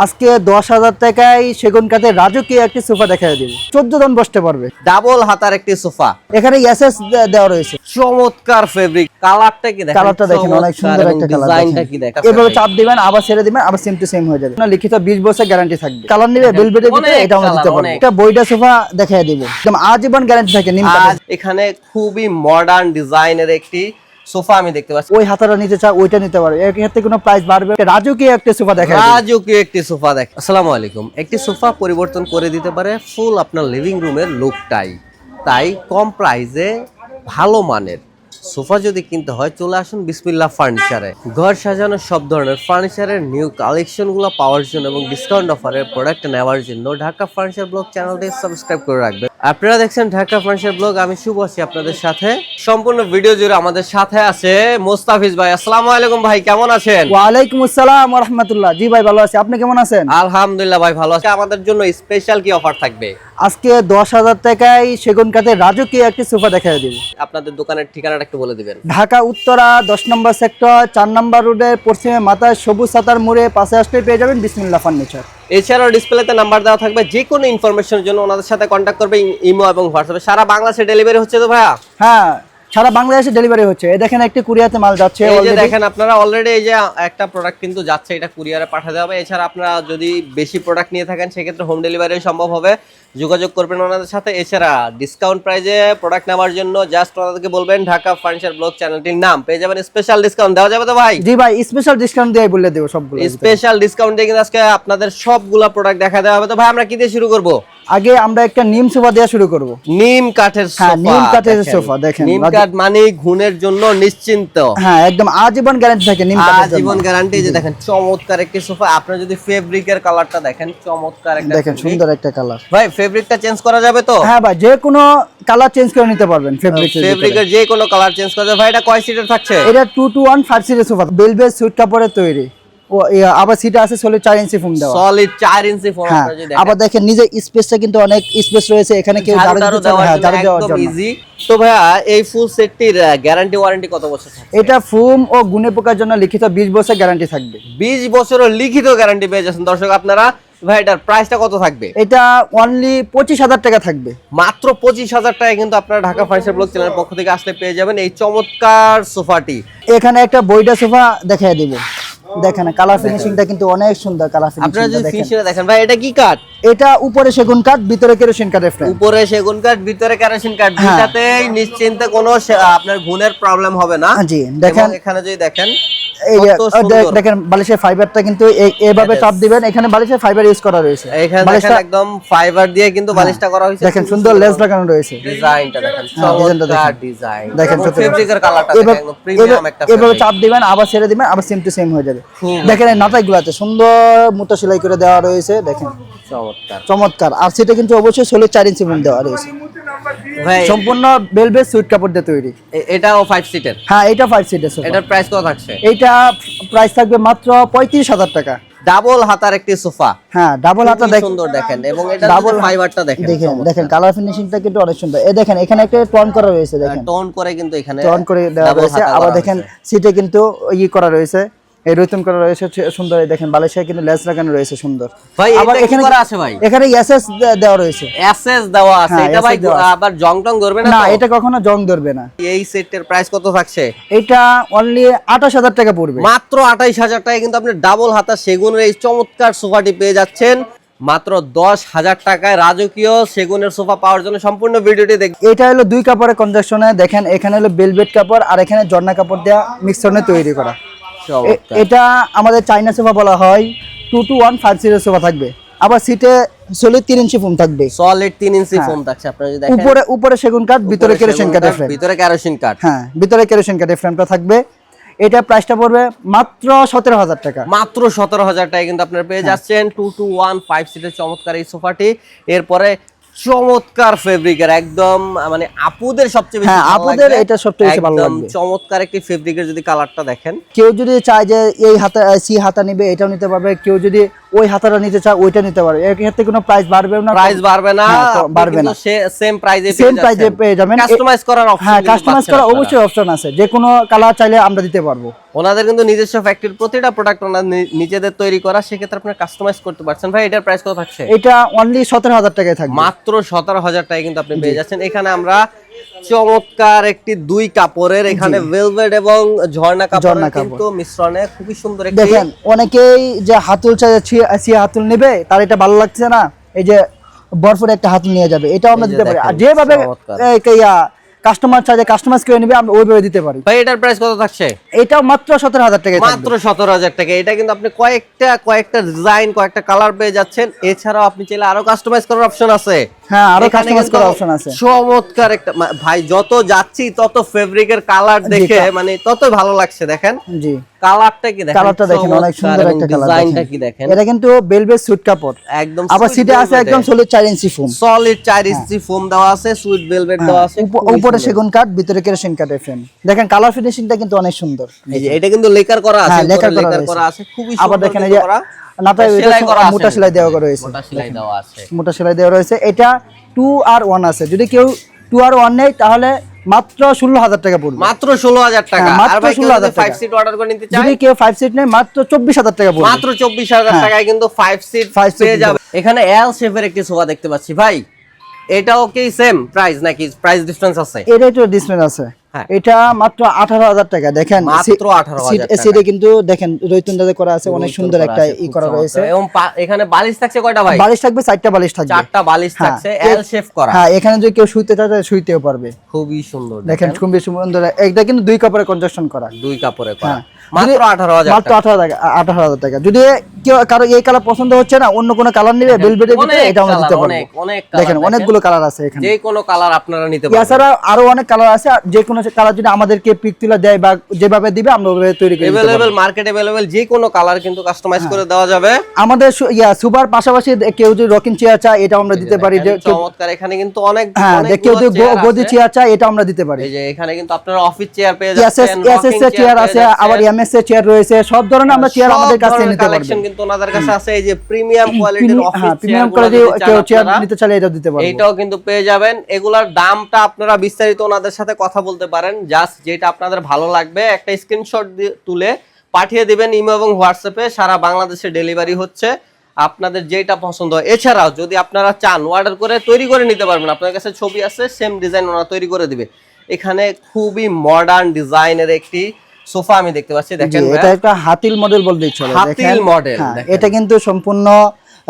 আজকে 10,000 টাকায় সেগুন কাঠের রাজকীয় একটি সোফা দেখা দিব। 14 জন বসতে পারবে। ডাবল হাতার একটি সোফা, এখানে এসএস দেওয়া রয়েছে। চমৎকার ফেব্রিক, কালারটা কি দেখেন, কালারটা দেখেন, অনেক সুন্দর একটা কালার। ডিজাইনটা কি দেখেন, এভাবে চাপ দিবেন, আবার ছেড়ে দিবেন, আবার সেম টু সেম হয়ে যাবে। লিখিত 20 বছর গ্যারান্টি থাকবে। কালার নিবে ভেলভেটের ভিতরে, এটা আমরা দিতে পারবো। এটা বইটা সোফা দেখায় দিব, একদম আজীবন গ্যারান্টি থাকে নিম কাঠের। এখানে খুবই মডার্ন ডিজাইনের একটি সোফা আমি দেখতে পাচ্ছি। ওই হাতাটা নিতে চাও, ওইটা নিতে পারো। এর ক্ষেত্রে কোনো প্রাইস বাড়বে। রাজকীয় একটা সোফা দেখায় দিব। রাজকীয় একটি সোফা দেখ। আসসালামু আলাইকুম। একটি সোফা পরিবর্তন করে দিতে পারে ফুল আপনার লিভিং রুমের লুকটাই। তাই কম প্রাইসে ভালো মানের সোফা যদি কিনতে হয়, চলে আসুন বিসমিল্লাহ ফার্নিচারে। ঘর সাজানোর সব ধরনের ফার্নিচারের নিউ কালেকশনগুলো পাওয়ার জন্য এবং ডিসকাউন্ট অফারের প্রোডাক্ট নেওয়ার জন্য ঢাকা ফার্নিচার ব্লগ চ্যানেলটি সাবস্ক্রাইব করে রাখবেন। আপনারা দেখছেন ঢাকা ফার্নিচার ব্লগ, আমি শুভ আছি আপনাদের সাথে। সম্পূর্ণ ভিডিও জুড়ে আমাদের সাথে আছে মোস্তাফিজ ভাই। আসসালামু আলাইকুম ভাই, কেমন আছেন? ওয়ালাইকুম আসসালাম ওয়া রাহমাতুল্লাহ। জি ভাই, ভালো আছি। আপনি কেমন আছেন? আলহামদুলিল্লাহ ভাই, ভালো আছি। আমাদের জন্য স্পেশাল কি অফার থাকবে? আজকে 10,000 টাকায় সেগুন কাঠের রাজকীয় একটি সোফা দেখায় দিব। আপনাদের দোকানের ঠিকানাটা একটু বলে দিবেন। ঢাকা উত্তরা 10 নম্বর সেক্টর 4 নম্বর রোডের পশ্চিমে মাথায় সবুজ সাতার মোড়ে পাশে আসলে পেয়ে যাবেন বিসমিল্লাহ ফার্নিচার। এছাড়াও ডিসপ্লেতে নাম্বার দেওয়া থাকবে, যে কোনো ইনফরমেশনের জন্য ওনাদের সাথে কন্ট্যাক্ট করবে। ইমো এবং হোয়াটসঅ্যাপে সারা বাংলাদেশে ডেলিভারি হচ্ছে তো ভাইয়া? হ্যাঁ, সারা বাংলাদেশে ডেলিভারি হচ্ছে। এই দেখেন একটি কুরিয়াতে মাল যাচ্ছে এই যে অলরেডি। দেখেন আপনারা অলরেডি এই যে একটা প্রোডাক্ট কিন্তু যাচ্ছে, এটা কুরিয়ারে পাঠাতে হবে। এছাড়া আপনারা যদি বেশি প্রোডাক্ট নিয়ে থাকেন সেক্ষেত্রে হোম ডেলিভারি সম্ভব হবে, যোগাযোগ করবেন ওনাদের সাথে। এছাড়া ডিসকাউন্ট প্রাইজে প্রোডাক্ট নেওয়ার জন্য জাস্ট ওনাদেরকে বলবেন ঢাকা ফার্নিচার ব্লগ চ্যানেলটির নাম, পেয়ে যাবেন স্পেশাল ডিসকাউন্ট। দেওয়া যাবে তো ভাই? জি ভাই, স্পেশাল ডিসকাউন্ট দিয়ে বলে দেব সবগুলো। স্পেশাল ডিসকাউন্ট দিয়ে কিন্তু আজকে আপনাদের সবগুলা প্রোডাক্ট দেখা দেওয়া হবে। তো ভাই আমরা কি দিয়ে শুরু করব? আগে আমরা একটা নিম সোফা দিয়ে শুরু করব। নিম কাঠের সোফা। হ্যাঁ, নিম কাঠের সোফা দেখেন। নিম কাঠ মানে ঘুণের জন্য নিশ্চিন্ত। হ্যাঁ, একদম আজীবন গ্যারান্টি থাকে নিম কাঠের জন্য। আজীবন গ্যারান্টি। যে দেখেন চমৎকার একটি সোফা। আপনারা যদি ফেব্রিকের কালারটা দেখেন, চমৎকার একটা দেখেন, সুন্দর একটা কালার। ভাই ফেব্রিকটা চেঞ্জ করা যাবে তো? হ্যাঁ ভাই, যে কোনো কালার চেঞ্জ করে নিতে পারবেন ফেব্রিকের যে কোনো কালার চেঞ্জ করা যাবে। ভাই এটা কয় সিটের থাকছে? এটা 2 to 1 5 সিটের সোফা, বেলভেট সুইট কাপড়ের তৈরি। ও আবার সিটে আছে সলিড 4 ইঞ্চি ফোম দেওয়া। সলিড 4 ইঞ্চি ফোম। হ্যাঁ, আপনারা যদি দেখেন, আবার দেখেন নিজে স্পেসটা কিন্তু অনেক স্পেস রয়েছে এখানে। কেউ ঝাড়ু দেওয়ার জন্য ইজি। তো ভাইয়া এই ফুল সেটটির গ্যারান্টি ওয়ারেন্টি কত বছর থাকবে? এটা ফুম ও গুণে পোকার জন্য লিখিত 20 বছর গ্যারান্টি থাকবে। 20 বছরের লিখিত গ্যারান্টি পেয়ে যাচ্ছেন দর্শক আপনারা। ভাই এটার প্রাইসটা কত থাকবে? এটা অনলি 25,000 টাকা থাকবে। মাত্র 25,000 টাকায় কিন্তু আপনারা ঢাকা ফার্নিচার ব্লগ চ্যানেলের পক্ষ থেকে আসলে পেয়ে যাবেন এই চমৎকার সোফাটি। এখানে একটা বইটা সোফা দেখায় দিব। দেখেন কালার ফিনিশিংটা কিন্তু অনেক সুন্দর। কালার ফিনিশিং আপনারা যদি ফিনিশিংটা দেখেন, ভাই এটা কি কাঠ? এটা উপরে সেগুন কাঠ, ভিতরে কেরোসিন কাঠের ফ্রেম। উপরে সেগুন কাঠ, ভিতরে কেরোসিন কাঠ, দুটাতেই নিশ্চিন্তে কোনো আপনার ঘুণের প্রবলেম হবে না। জি দেখেন, এখানে যদি দেখেন এই দেখেন বালিশের ফাইবারটা কিন্তু এইভাবে চাপ দিবেন, এখানে বালিশের ফাইবার ইউজ করা রয়েছে। এখানে দেখেন একদম ফাইবার দিয়ে কিন্তু বালিশটা করা হয়েছে। দেখেন সুন্দর লেস লাগানো রয়েছে। ডিজাইনটা দেখেন, চমৎকার ডিজাইন। দেখেন ফেব্রিকের কালারটা দেখেন, একদম প্রিমিয়াম একটা। এভাবে চাপ দিবেন, আবার ছেড়ে দিবেন, আবার সেম টু সেম হয়ে যাবে। দেখেন এই নাটাইগুলোতে সুন্দর মোটা সেলাই করে দেওয়া রয়েছে। দেখেন চমৎকার চমৎকার। আর সেটা কিন্তু অবশ্যই সলিড 4 ইঞ্চি ফোম দেওয়া রয়েছে। ভাই সম্পূর্ণ বেলভেট সুইট কাপড় দিয়ে তৈরি। এটাও 5 সিটের? হ্যাঁ, এটা 5 সিটের সোফা। এটার প্রাইস কত থাকছে? এইটা প্রাইস থাকবে মাত্র 35,000 টাকা। ডাবল হাতার একটি সোফা। হ্যাঁ, ডাবল হাতা দেখেন, সুন্দর দেখেন। এবং এটা ডাবল ফাইবারটা দেখেন, দেখেন কালার ফিনিশিংটা কিন্তু অনেক সুন্দর। এই দেখেন এখানে একটা টোন করা রয়েছে। দেখেন টোন করে কিন্তু এখানে টোন করে দেওয়া রয়েছে। আবার দেখেন সিটে কিন্তু করা রয়েছে, এই রতন করা রয়েছে সুন্দর। এই দেখেন বালিশে কিন্তু লেস লাগানো রয়েছে সুন্দর। ভাই আবার এটা এখানে কি করা আছে ভাই? এখানে এসএস দেওয়া রয়েছে। এসএস দেওয়া আছে। এটা ভাই আবার জং টং ধরবে না? না, এটা কখনো জং ধরবে না। এই সেটের প্রাইস কত থাকছে? এটা অনলি 28,000 টাকা পড়বে। মাত্র 28,000 টাকায় কিন্তু আপনি ডাবল হাতা সেগুনের এই চমৎকার সোফাটি পেয়ে যাচ্ছেন মাত্র 10,000 টাকায়। রাজকীয় সেগুনের সোফা পাওয়ার জন্য সম্পূর্ণ ভিডিওটি দেখুন। এটা হলো 2 কাপড়ের কনজাকশনে। দেখেন এখানে হলো বেলভেট কাপড় আর এখানে জর্না কাপড় দেওয়া মিক্সরনে তৈরি করা। এটা আমাদের চাইনা সোফা বলা হয়। 2 to 1 5 সিটের সোফা থাকবে। আবার সিটে সলিড 3 ইঞ্চি ফোম থাকবে। সলিড 3 ইঞ্চি ফোম থাকছে। আপনারা যদি দেখেন উপরে সেগুন কাঠ, ভিতরে কেরোসিন কাঠের ফ্রেম। ভিতরে কেরোসিন কাঠ। হ্যাঁ, ভিতরে কেরোসিন কাঠের ফ্রেমটা থাকবে। এটা প্রাইসটা পড়বে মাত্র 17,000 টাকা। মাত্র 17,000 টাকায় কিন্তু আপনারা পেয়ে যাচ্ছেন 2 to 1 5 সিটের চমৎকার এই সোফাটি। এরপরে চমৎকার ফেব্রিকের একদম মানে আপুদের সবচেয়ে বেশি ভালো লাগবে। আপুদের এটা সবচেয়ে বেশি ভালো লাগবে। চমৎকার একটি ফেব্রিকের যদি কালারটা দেখেন, কেউ যদি চায় যে এই হাতা সি হাতা নেবে, এটাও নিতে পারবে। কেউ যদি ওই হাতাটা নিতে চায় ওইটা নিতে পারবে, এর ক্ষেত্রে কোনো প্রাইস বাড়বে না, প্রাইস বাড়বে না, বাড়বে না, সেম প্রাইসে পেয়ে যাবেন। কাস্টমাইজ করার অপশন, হ্যাঁ কাস্টমাইজ করা অবশ্যই অপশন আছে, যে কোনো কালার চাইলে আমরা দিতে পারবো। ওনাদের কিন্তু নিজস্ব ফ্যাক্টরির প্রতিটা প্রোডাক্ট ওনাদের নিজেদের তৈরি করা, সেক্ষেত্রে আপনারা কাস্টমাইজ করতে পারছেন। ভাই এটার প্রাইস কত থাকছে? এটা অনলি 17,000 টাকায় থাকবে, মাত্র 17,000 টাকায় কিন্তু আপনি পেয়ে যাচ্ছেন। এখানে আমরা চমৎকার একটি 2 কাপড়ের, এখানে ভেলভেট এবং ঝর্ণা কাপড়ের কিন্তু মিশ্রণে খুবই সুন্দর একটি, দেখেন অনেকেই যে হাতুল চাই সিয়া হাতুল নেবে, তার এটা ভালো লাগছে না, এই যে বরফের একটা হাতুল নিয়ে যাবে, এটাও আমরা দিতে পারি। আর যেভাবে কাস্টমার চাই কাস্টমাইজ করে নেবে, আমরা ওইভাবে দিতে পারি। ভাই এটার প্রাইস কত থাকছে? এটাও মাত্র 17,000 টাকায়, মাত্র 17,000 টাকা। এটা কিন্তু আপনি কয়েকটা ডিজাইন, কয়েকটা কালার পেয়ে যাচ্ছেন। এছাড়াও আপনি চাইলে আরো কাস্টমাইজ করার অপশন আছে। হ্যাঁ আরো কাস্টমাইজ করার অপশন আছে। চমৎকার একটা, ভাই যত যাচ্ছি তত ফেব্রিকের কালার দেখে মানে তত ভালো লাগছে। দেখেন জি কালারটা কি দেখেন, কালারটা দেখেন অনেক সুন্দর একটা কালার, ডিজাইনটা কি দেখেন। এটা কিন্তু ভেলভেট সুইট কাপড় একদম, আবার সিটে আছে একদম সলিড 4 ইঞ্চি ফোম, সলিড 4 ইঞ্চি ফোম দেওয়া আছে, সুইট ভেলভেট দেওয়া আছে, উপরে সেগুন কাঠ, ভিতরে কেরোসিন কাঠের ফ্রেম। দেখেন কালার ফিনিশিংটা কিন্তু অনেক সুন্দর। এই যে এটা কিন্তু লেকার করা আছে, লেকার করা আছে, খুবই সুন্দর। আবার দেখেন এই যে নাটায় মোটা সেলাই দেওয়া রয়েছে, মোটা সেলাই দেওয়া আছে, মোটা সেলাই দেওয়া রয়েছে। এটা 2 আর 1 আছে, যদি কেউ 2 আর 1 নেয় তাহলে মাত্র 16,000 টাকা পড়বে, মাত্র 16,000 টাকা। মাত্র আর ভাই 16,000 5 সিট অর্ডার করে নিতে চায়, যদি কেউ 5 সিট নেয় মাত্র 24,000 টাকা পড়বে, মাত্র 24,000 টাকায় কিন্তু 5 সিট পেয়ে যাবে। এখানে এল শেপের একটি সোফা দেখতে পাচ্ছি ভাই, এটাও কি সেম প্রাইস নাকি প্রাইস ডিফারেন্স আছে? এটা একটু ডিসপ্লে আছে, এটা মাত্র 18,000 টাকা। দেখেন মাত্র 18,000 টাকা। সিটে কিন্তু দেখেন রৈতুনটাতে করা আছে, অনেক সুন্দর একটা করা রয়েছে। এবং এখানে বালিশ থাকছে কয়টা ভাই? বালিশ থাকবে 4টা বালিশ থাকবে, 4টা বালিশ থাকছে, এল শেপ করা। হ্যাঁ এখানে যদি কেউ শুইতে চায় তাহলে শুইতেও পারবে, খুবই সুন্দর। দেখেন খুবই সুন্দর। এটা কিন্তু 2 কাপড়ে কনস্ট্রাকশন করা, 2 কাপড়ে করা, মাত্র 18,000 মাত্র 18,000 টাকা। যদি কেউ কারো এই কালার পছন্দ হচ্ছে না, অন্য কোনো কালার নিবে ভেলভেটের ভিতরে, এটা আমরা দিতে পারবো। দেখেন অনেকগুলো কালার আছে এখানে, যে কোনো কালার আপনারা নিতে পারবেন। এছাড়া আরো অনেক কালার আছে, যে কোনো কালার যদি আমাদেরকে পিক তুলে দেয় বা যেভাবে দিবে আমরা ওইভাবে তৈরি করে দিতে পারবো। अवेलेबल মার্কেট अवेलेबल যে কোনো কালার কিন্তু কাস্টমাইজ করে দেওয়া যাবে। আমাদের সুপার পাশাপাশি কেউ যদি রকিং চেয়ার চায় এটা আমরা দিতে পারি, যে চমৎকার। এখানে কিন্তু অনেক কেউ যদি গদি চেয়ার চায় এটা আমরা দিতে পারি। এই যে এখানে কিন্তু আপনারা অফিস চেয়ার পেয়ে যাচ্ছেন, এসএস এর চেয়ার আছে, আবার এমএস এর চেয়ার রয়েছে, সব ধরনের আমরা চেয়ার আমাদের কাছে নিতে পারবো। কালেকশন কিন্তু ওনাদের কাছে আছে। এই যে প্রিমিয়াম কোয়ালিটির অফিস চেয়ার, প্রিমিয়াম কোয়ালিটির কেউ চেয়ার নিতে চাইলে এটা দিতে পারবো, এটাও কিন্তু পেয়ে যাবেন। এগুলার দামটা আপনারা বিস্তারিত ওনাদের সাথে কথা বলতে পারেন, জাস্ট যেটা আপনাদের ভালো লাগবে একটা স্ক্রিনশট তুলে পাঠিয়ে দিবেন ইমো এবং হোয়াটসঅ্যাপে। সারা বাংলাদেশে ডেলিভারি হচ্ছে, আপনাদের যেটা পছন্দ হয়। এছাড়াও যদি আপনারা চান অর্ডার করে তৈরি করে নিতে পারবেন, আপনার কাছে ছবি আছে, সেম ডিজাইন ওনারা তৈরি করে দিবে। এখানে খুবই মডার্ন ডিজাইনের একটি সোফা আমি দেখতে পাচ্ছি, দেখেন এটা একটা হাতিল মডেল বলতেই চলে। হাতিল মডেল, এটা কিন্তু সম্পূর্ণ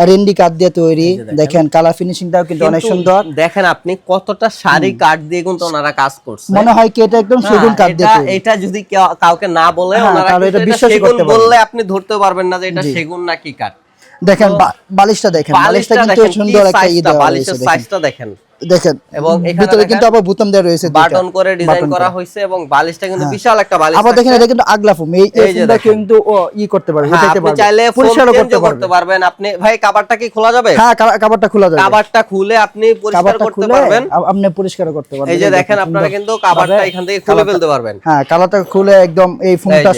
রেন্ডি কাঠ দিয়ে তৈরি, দেখেন কালার ফিনিশিংটাও কিন্তু অনেক সুন্দর। দেখেন আপনি কতটা শাড়ি কাঠ দিয়ে কিন্তু ওনারা কাজ করছে, মনে হয় কি এটা একদম সেগুন কাঠ দিয়ে তৈরি। এটা যদি কাউকে না বলে ওনারা এটা বিশ্বাস করতে পারবে, বললে আপনি ধরতে পারবেন না যে এটা সেগুন নাকি কাঠ। দেখেন বালিশটা দেখেন, বালিশটা কিন্তু সুন্দর একটা বালিশের সাইজটা দেখেন, দেখেন। এবং ভিতরে কিন্তু আবার বোতাম দেওয়া রয়েছে, বাটন করে ডিজাইন করা হয়েছে, এবং বালিশটা কিন্তু বিশাল একটা বালিশ। আবার দেখেন এটা কিন্তু আগলা ফোম, এই ফোমটা কিন্তু করতে পারবে, উঠাতে পারবে, চাইলে পরিষ্কার করতে পারবেন আপনি। ভাই কভারটা কি খোলা যাবে? হ্যাঁ কভারটা খোলা যাবে, কভারটা খুলে আপনি পরিষ্কার করতে পারবেন, আপনি পরিষ্কার করতে পারবেন। এই যে দেখেন আপনারা কিন্তু কভারটা এখান থেকে খুলে ফেলতে পারবেন। হ্যাঁ কভারটা খুলে একদম এই ফোমটা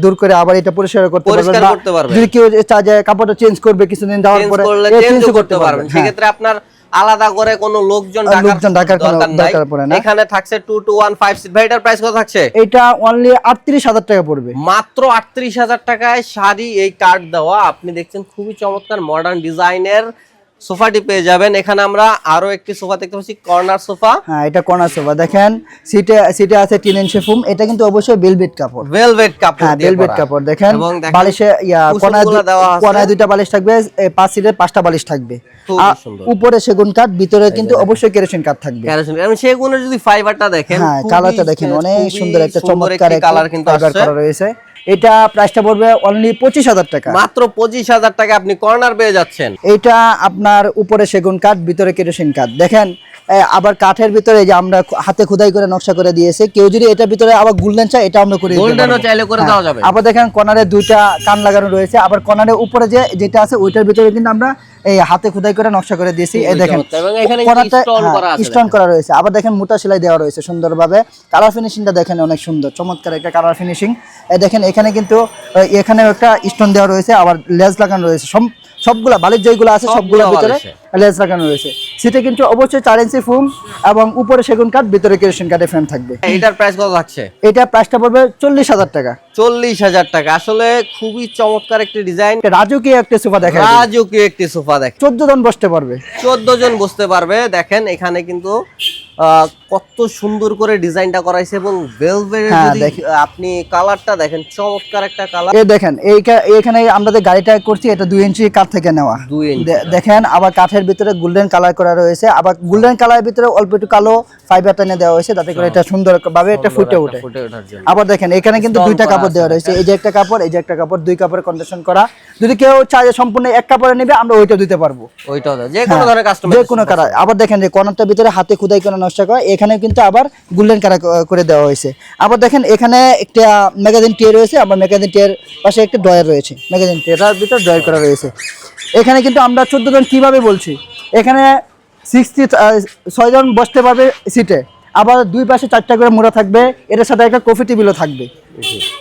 দূর করে আবার এটা পরিষ্কার করতে পারবেন। যদি কেউ চায় যে কাপড়টা চেঞ্জ করবে কিছুদিন যাওয়ার পরে চেঞ্জ করতে পারবেন, সেক্ষেত্রে আপনার আলাদা করে কোনো লোকজন ডাকার দরকার পড়ে না। এখানে থাকছে 2 to 1 5 সিট। ভাই এটার প্রাইস কত থাকছে? এটা অনলি 38,000 টাকা পড়বে, মাত্র 38,000 টাকায় শাড়ি এই কাঠ দেওয়া। আপনি দেখছেন খুবই চমৎকার মডার্ন ডিজাইনের সোফাটি পেয়ে যাবেন। এখানে আমরা আরো একটি সোফা দেখতে পাচ্ছি, কর্নার সোফা। হ্যাঁ এটা কর্নার সোফা, দেখেন সিটে আছে 3 ইঞ্চি ফোম, এটা কিন্তু অবশ্যই ভেলভেট কাপড়, ভেলভেট কাপড় দিয়ে ভেলভেট কাপড়। দেখেন বালিশে কোণায় 2টা বালিশ থাকবে, 5 সিটের 5টা বালিশ থাকবে, উপরে সেগুন কাঠ, ভিতরে কিন্তু অবশ্যই কেরোসিন কাঠ থাকবে। আমি সেগুনের যদি ফাইবারটা দেখেন, হ্যাঁ কালারটা দেখেন অনেক সুন্দর একটা চমৎকার কালার কিন্তু করা রয়েছে। এটা প্রাইসটা পড়বে অনলি 25,000 টাকা, মাত্র 25,000 টাকা আপনি কর্নার পেয়ে যাচ্ছেন। এটা আপনার উপরে সেগুন কাঠ, ভিতরে কেরোসিন কাঠ। দেখেন আবার কাঠের ভিতরে যে আমরা হাতে খোদাই করে নকশা করে দিয়েছে, কেউ যদি এটার ভিতরে আবার গোল্ডেন চায় এটা আমরা করে দিতে পারবো, গোল্ডেনও চাইলে করে দেওয়া যাবে। আবার দেখেন কর্নারে 2টা কান লাগানো রয়েছে, আবার কর্নারের উপরে যেটা আছে ওইটার ভিতরে কিন্তু আমরা এই হাতে খোদাই করে নকশা করে দিয়েছি। এই খুবই দেখেন চমৎকার। এবং এখানে কোনাতে স্টোন করা আছে, স্টোন করা রয়েছে, আবার দেখেন মোটা সেলাই দেওয়া রয়েছে সুন্দরভাবে। কালার ফিনিশিংটা দেখেন অনেক সুন্দর, চমৎকার একটা কালার ফিনিশিং। এই দেখেন এখানে কিন্তু এখানে একটা স্টোন দেওয়া রয়েছে, আবার লেজ লাগানো রয়েছে। সবগুলা বালিশ যেগুলো আছে সবগুলোর ভিতরে লেজ লাগানো রয়েছে। সিটে কিন্তু অবশ্যই 4 ইঞ্চি ফোম এবং উপরে সেগুন কাঠ, ভিতরে কেরোসিন কাঠের ফ্রেম থাকবে। এটার প্রাইস কত থাকছে? এটা প্রাইসটা পড়বে 40,000 টাকা। 40,000 টাকা। আসলে খুবই চমৎকার একটি ডিজাইন, রাজকীয় একটা সোফা দেখা যায়, রাজকীয় একটি সোফা। দেখেন 14 জন বসতে পারবে, 14 জন বসতে পারবে। দেখেন এখানে কিন্তু কত সুন্দর করে ডিজাইনটা করাইছে এবং ভেলভেট যদি আপনি কালারটা দেখেন, চমৎকার একটা কালার। এই দেখেন এইখানে আমরা যে গাড়িটা করছি এটা 2 ইঞ্চি কাঠ থেকে নেওয়া। 2 ইঞ্চি দেখেন আবার কাঠের ভিতরে গোল্ডেন কালার করা রয়েছে, আবার গোল্ডেন কালারের ভিতরে অল্প একটু কালো ফাইবার টেনে দেওয়া হয়েছে যাতে করে এটা সুন্দরভাবে একটা ফুটে ওঠে। আবার দেখেন এখানে কিন্তু দুইটা কাপড় দেওয়া রয়েছে, এই যে একটা কাপড়, এই যে একটা কাপড়, দুই কাপড়ে কন্ডিশন করা। যদি কেউ চায় সম্পূর্ণ এক কাপড়ে নেবে আমরা ওইটা দিতে পারবো, ওইটাও যে কোনো ধরনের কাস্টমার, যে কোনো কালার। আবার দেখেন যে কর্নারটার ভিতরে হাতে খোদাই করে নকশা করা, এখানে কিন্তু আবার গোল্ডেন কালার করে দেওয়া হয়েছে। আবার দেখেন এখানে একটা ম্যাগাজিন ট্রে রয়েছে, আবার ম্যাগাজিন ট্রের পাশে একটা ড্রয়ার রয়েছে, ম্যাগাজিন ট্রেটার ভিতরে ড্রয়ার করা রয়েছে। এখানে কিন্তু আমরা 14 জন কিভাবে বলছি, এখানে 6 জন বসতে পারবে সিটে। আবার দুই পাশে 4টা করে মোড়া থাকবে, এটার সাথে একটা কফি টেবিলও থাকবে।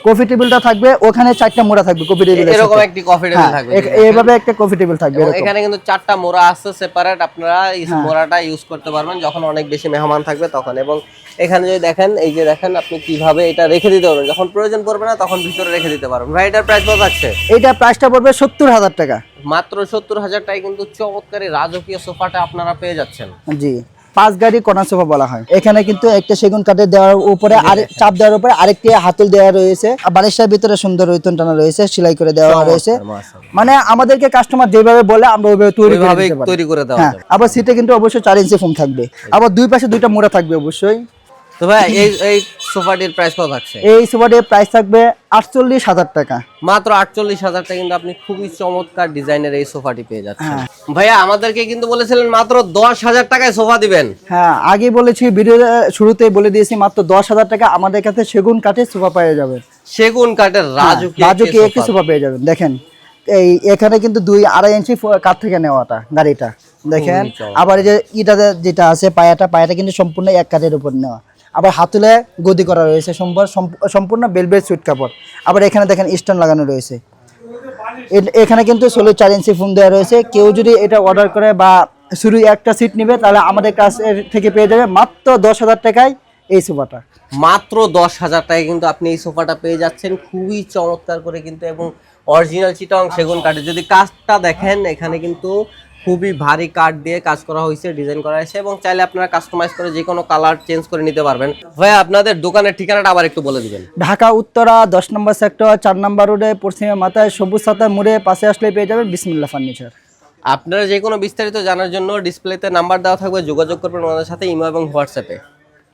কফি টেবিলটা থাকবে, ওখানে 4টা মোড়া থাকবে কফি টেবিল, এরকম একটি কফি টেবিল থাকবে, এইভাবে একটা কফি টেবিল থাকবে। এখানে কিন্তু 4টা মোড়া আছে সেপারেট, আপনারা এই মোড়াটা ইউজ করতে পারবেন যখন অনেক বেশি মেহমান থাকবে তখন। এবং এখানে যদি দেখেন, এই যে দেখেন আপনি কিভাবে এটা রেখে দিতে পারবেন, যখন প্রয়োজন পড়বে না তখন ভিতরে রেখে দিতে পারবেন। ভাই এটার প্রাইস কত আছে? এটা প্রাইসটা পড়বে 70,000 টাকা, মাত্র 70,000 টাকায় কিন্তু চমৎকার রাজকীয় সোফাটা আপনারা পেয়ে যাচ্ছেন। জি, 5 গাড়ি কর্নার সোফা বলা হয়। এখানে কিন্তু একটা সেগুন কাঠের দেওয়ার উপরে আর চাপ দেওয়ার উপরে আরেকটি হাতল দেওয়া রয়েছে, বালিশের ভিতরে সুন্দর রৈতন টানা রয়েছে, সেলাই করে দেওয়া রয়েছে। মানে আমাদেরকে কাস্টমার যেভাবে বলে আমরা ওইভাবে তৈরি করে দেওয়া যাবে। আবার সিটে কিন্তু অবশ্যই 4 ইঞ্চি ফোম থাকবে, আবার দুই পাশে দুইটা মোড়া থাকবে অবশ্যই। তো ভাই এই সোফাটির প্রাইস কত থাকছে? এই সোফাটির প্রাইস থাকবে 48,000 টাকা। মাত্র 48,000 টাকা কিন্তু আপনি খুবই চমৎকার ডিজাইনের এই সোফাটি পেয়ে যাচ্ছেন। ভাইয়া আমাদেরকে কিন্তু বলেছিলেন মাত্র 10,000 টাকায় সোফা দিবেন। হ্যাঁ, আগে বলেছি, ভিডিও শুরুতেই বলে দিয়েছি, মাত্র 10,000 টাকা আমাদের কাছে সেগুন কাঠের সোফা পেয়ে যাবেন। সেগুন কাঠের রাজকীয় একটি সোফা পেয়ে যাবেন। দেখেন এই এখানে কিন্তু 2-2.5 ইঞ্চি কাঠ থেকে নেওয়াটা গাড়িটা দেখেন। আবার এই যে ইটা যেটা আছে পায়াটা কিন্তু সম্পূর্ণ এক কাঠের উপর নেওয়া। আবার হাতুলে গদি করা রয়েছে, সম্পূর্ণ বেলভেট সুইট কাপড়। আবার এখানে দেখেন স্টোন লাগানো রয়েছে। এখানে কিন্তু 4 ইঞ্চি ফোম দেওয়া রয়েছে। কেউ যদি এটা অর্ডার করে বা শুরু একটা সিট নেবে তাহলে আমাদের কাছ থেকে পেয়ে যাবে মাত্র 10,000 টাকায় এই সোফাটা। মাত্র 10,000 টাকায় কিন্তু আপনি এই সোফাটা পেয়ে যাচ্ছেন খুবই চমৎকার করে কিন্তু, এবং অরিজিনাল চিটাং সেগুন কাঠে। যদি কাজটা দেখেন, এখানে কিন্তু খুবই ভারী কাঠ দিয়ে কাজ করা হয়েছে, ডিজাইন করা হয়েছে, এবং চাইলে আপনারা কাস্টমাইজ করে যে কোনো কালার চেঞ্জ করে নিতে পারবেন। ভাই আপনাদের দোকানের ঠিকানাটা আবার একটু বলে দিবেন। ঢাকা উত্তরা 10 নম্বর সেক্টর 4 নম্বর রোডে পশ্চিমে মাথায় সবুজ সাথা মোড়ে পাশে আসলে পেয়ে যাবেন বিসমিল্লাহ ফার্নিচার। আপনারা যে কোনো বিস্তারিত জানার জন্য ডিসপ্লেতে নাম্বার দেওয়া থাকবে, যোগাযোগ করবেন ওনাদের সাথে ইমো এবং হোয়াটসঅ্যাপে।